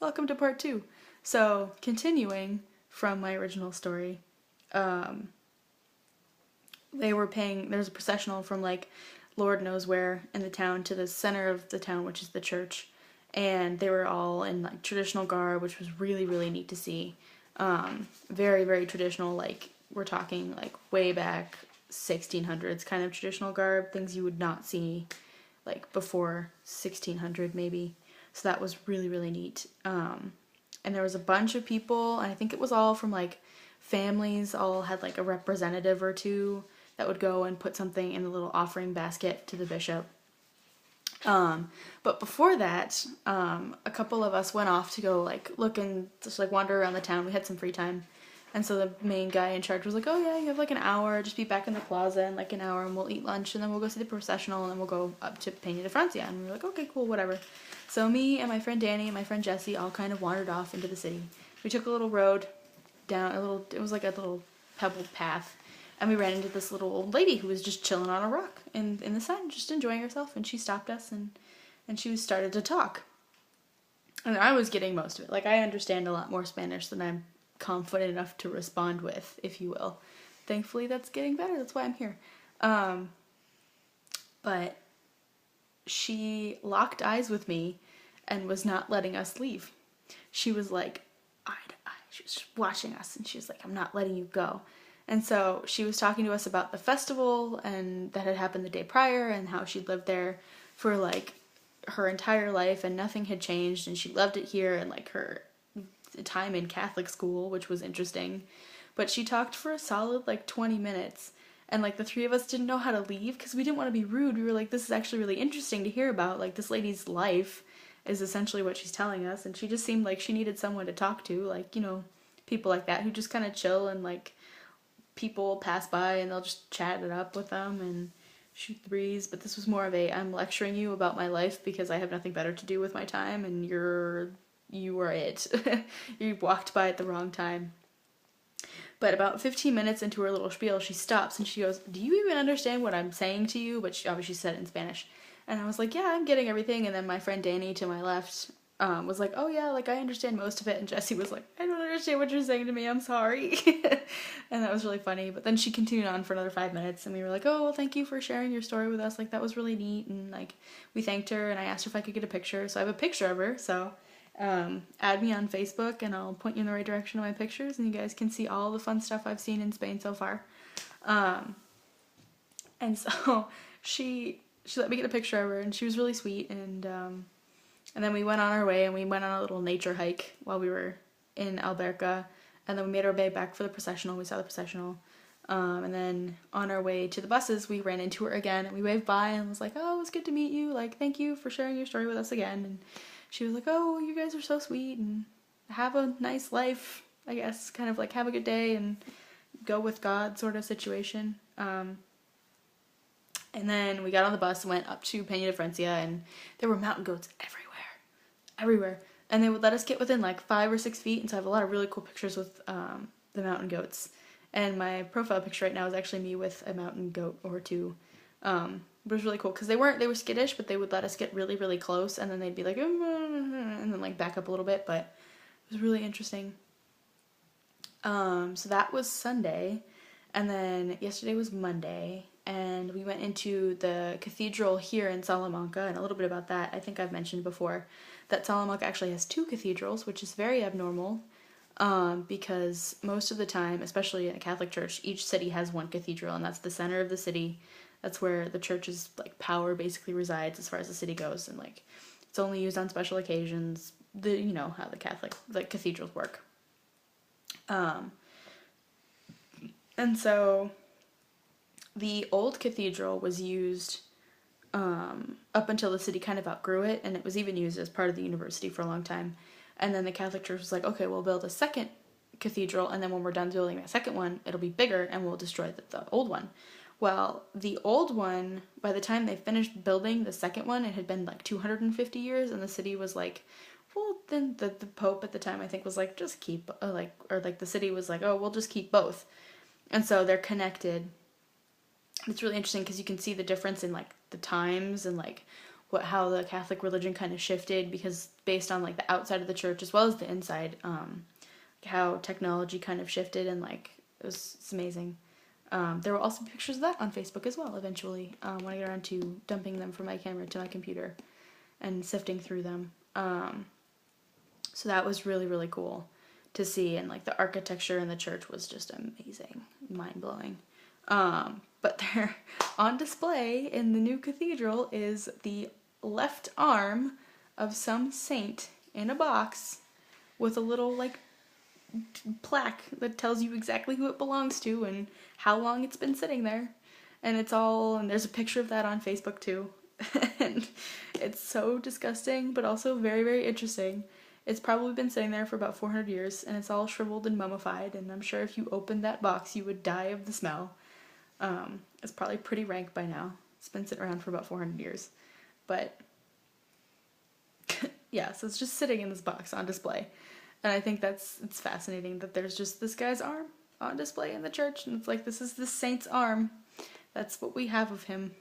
welcome to part two. So, continuing from my original story, um, there's a processional from like Lord knows where in the town to the center of the town, which is the church. And they were all in like traditional garb, which was really, really neat to see. Very, very traditional, like we're talking like way back 1600s kind of traditional garb, things you would not see like before 1600 maybe. So that was really, really neat. And there was a bunch of people, and I think it was all from like families, all had like a representative or two that would go and put something in the little offering basket to the bishop. But before that, a couple of us went off to go like look and just like wander around the town. We had some free time. And so the main guy in charge was like, oh yeah, you have like an hour, just be back in the plaza in like an hour and we'll eat lunch and then we'll go see the processional and then we'll go up to Peña de Francia. And we were like, okay, cool, whatever. So me and my friend Danny and my friend Jesse all kind of wandered off into the city. We took a little road down it was like a little pebbled path. And we ran into this little old lady who was just chilling on a rock in the sun, just enjoying herself. And she stopped us and she started to talk. And I was getting most of it. Like, I understand a lot more Spanish than I'm confident enough to respond with, if you will. Thankfully, that's getting better. That's why I'm here. But she locked eyes with me and was not letting us leave. She was like, eye to eye. She was watching us and she was like, I'm not letting you go. And so she was talking to us about the festival and that had happened the day prior and how she'd lived there for like her entire life and nothing had changed and she loved it here and like her time in Catholic school, which was interesting. But she talked for a solid like 20 minutes and like the three of us didn't know how to leave because we didn't want to be rude. We were like, this is actually really interesting to hear about. Like, this lady's life is essentially what she's telling us, and she just seemed like she needed someone to talk to, like, you know, people like that who just kind of chill and like people pass by and they'll just chat it up with them and shoot the breeze. But this was more of a, I'm lecturing you about my life because I have nothing better to do with my time and you are it. You walked by at the wrong time. But about 15 minutes into her little spiel, she stops and she goes, do you even understand what I'm saying to you? But she obviously said it in Spanish. And I was like, yeah, I'm getting everything. And then my friend Danny to my left was like, oh yeah, like I understand most of it. And Jessie was like, I don't understand what you're saying to me, I'm sorry. And that was really funny. But then she continued on for another 5 minutes and we were like, oh, well, thank you for sharing your story with us. Like, that was really neat. And like, we thanked her and I asked her if I could get a picture. So I have a picture of her. So add me on Facebook and I'll point you in the right direction of my pictures and you guys can see all the fun stuff I've seen in Spain so far. And so she let me get a picture of her and she was really sweet and then we went on our way and we went on a little nature hike while we were in Alberca and then we made our way back for the processional. We saw the processional. And then on our way to the buses, we ran into her again and we waved by and was like, oh, it was good to meet you. Like, thank you for sharing your story with us again. And she was like, oh, you guys are so sweet and have a nice life, I guess. Kind of like have a good day and go with God sort of situation. And then we got on the bus and went up to Peña de Francia and there were mountain goats everywhere. And they would let us get within like 5 or 6 feet. And so I have a lot of really cool pictures with the mountain goats. And my profile picture right now is actually me with a mountain goat or two. It was really cool because they were skittish, but they would let us get really, really close and then they'd be like, and then like back up a little bit, but it was really interesting. So that was Sunday, and then yesterday was Monday, and we went into the cathedral here in Salamanca, and a little bit about that. I think I've mentioned before that Salamanca actually has 2 cathedrals, which is very abnormal, because most of the time, especially in a Catholic church, each city has one cathedral, and that's the center of the city. That's where the church's like power basically resides as far as the city goes, and like it's only used on special occasions. You know how the Catholic like cathedrals work. And so the old cathedral was used up until the city kind of outgrew it, and it was even used as part of the university for a long time. And then the Catholic Church was like, okay, we'll build a second cathedral, and then when we're done building that second one, it'll be bigger, and we'll destroy the old one. Well, the old one, by the time they finished building the second one, it had been like 250 years, and the city was like, well, then the Pope at the time, I think, was like, just keep, the city was like, oh, we'll just keep both. And so they're connected. It's really interesting because you can see the difference in like the times and like how the Catholic religion kind of shifted, because based on like the outside of the church as well as the inside, how technology kind of shifted, and like it's amazing. There will also be pictures of that on Facebook as well eventually, when I get around to dumping them from my camera to my computer and sifting through them. So that was really, really cool to see, and like the architecture in the church was just amazing, mind-blowing. But there, on display in the new cathedral, is the left arm of some saint in a box with a little like plaque that tells you exactly who it belongs to and how long it's been sitting there. And there's a picture of that on Facebook too. And it's so disgusting, but also very, very interesting. It's probably been sitting there for about 400 years, and it's all shriveled and mummified, and I'm sure if you opened that box, you would die of the smell. It's probably pretty rank by now. It's been sitting around for about 400 years. But, yeah, so it's just sitting in this box on display. And I think it's fascinating that there's just this guy's arm on display in the church, and it's like, this is the saint's arm. That's what we have of him.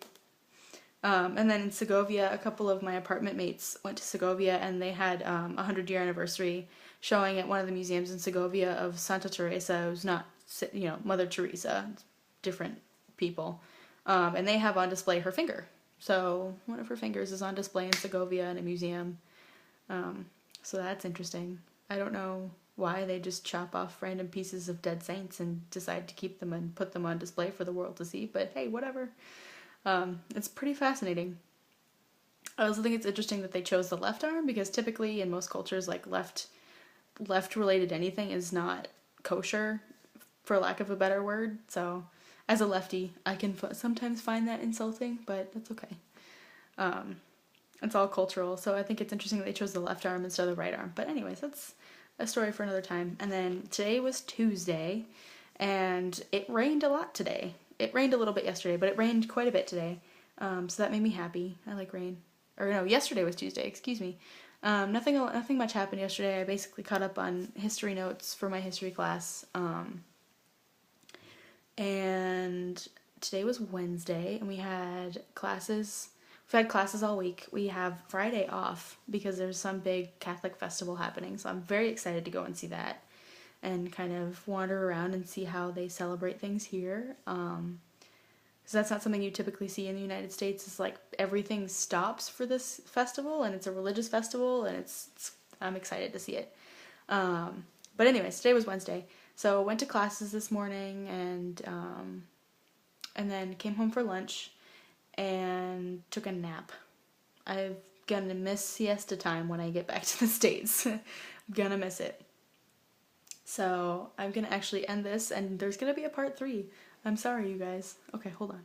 And then in Segovia, a couple of my apartment mates went to Segovia, and they had a 100-year anniversary showing at one of the museums in Segovia of Santa Teresa, who's not, Mother Teresa, different people. And they have on display her finger. So one of her fingers is on display in Segovia in a museum. So that's interesting. I don't know why they just chop off random pieces of dead saints and decide to keep them and put them on display for the world to see, but hey, whatever. It's pretty fascinating. I also think it's interesting that they chose the left arm, because typically in most cultures, like left related anything is not kosher, for lack of a better word. So as a lefty, I can sometimes find that insulting, but that's okay. It's all cultural, so I think it's interesting that they chose the left arm instead of the right arm. But anyways, that's a story for another time. And then today was Tuesday, and it rained a lot today. It rained a little bit yesterday, but it rained quite a bit today. So that made me happy. I like rain. Or no, yesterday was Tuesday, excuse me. Nothing much happened yesterday. I basically caught up on history notes for my history class. And today was Wednesday, and we had classes. We've had classes all week. We have Friday off because there's some big Catholic festival happening, so I'm very excited to go and see that and kind of wander around and see how they celebrate things here. Because that's not something you typically see in the United States. It's like everything stops for this festival, and it's a religious festival, and I'm excited to see it. But anyways, today was Wednesday, so I went to classes this morning, and then came home for lunch and took a nap. I'm gonna miss siesta time when I get back to the States. I'm gonna miss it. So I'm gonna actually end this, and there's gonna be a part 3. I'm sorry, you guys. Okay, hold on.